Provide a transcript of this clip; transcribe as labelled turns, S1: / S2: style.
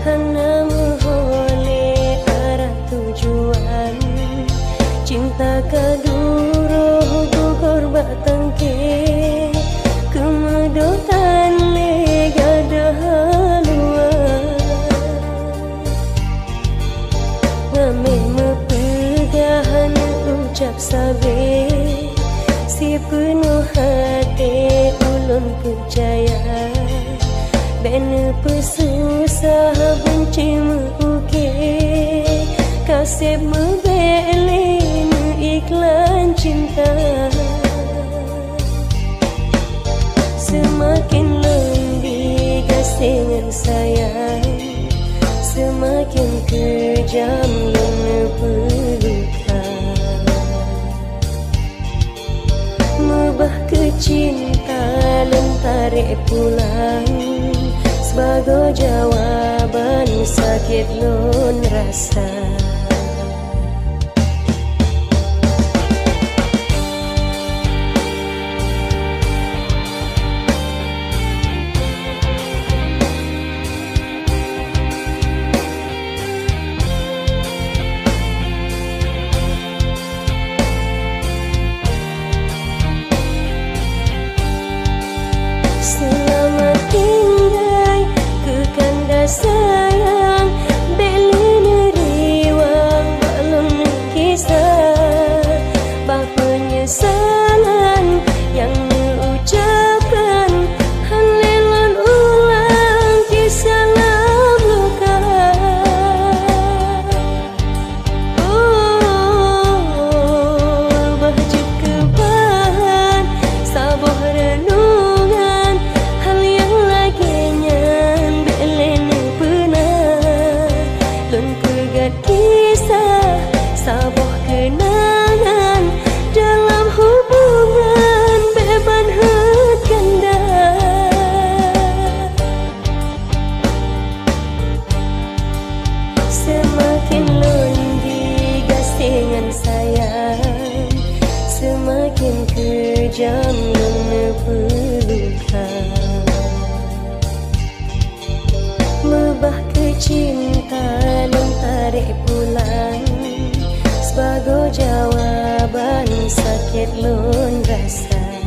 S1: hana menghole arah tujuan cinta kaduro gugur batangke kemedotan le gadah haluan ngame mepegahan ucap sabe si penuh hati ulun percaya ben pesusah benci muke kasih membeli iklan cinta semakin lebih kasih sayang semakin kejam dan pelukan mubah kecinta lentarik pulang sebagai jawaban sakit lon rasa. Selamat tinggal ke kanda sayang beli neriwang balon kisah bah penyesalan yang mengucapkan halelan ulang kisah luka bah kebahan sabar renungan hal yang laginya belen pernah lon pegat kisah sabar kenangan dalam hubungan beban hut ganda semakin lon digasingan sayang semakin kejam lon pelukan mebah kecinta lon tarik pulang sebagai jawaban sakit lon rasa.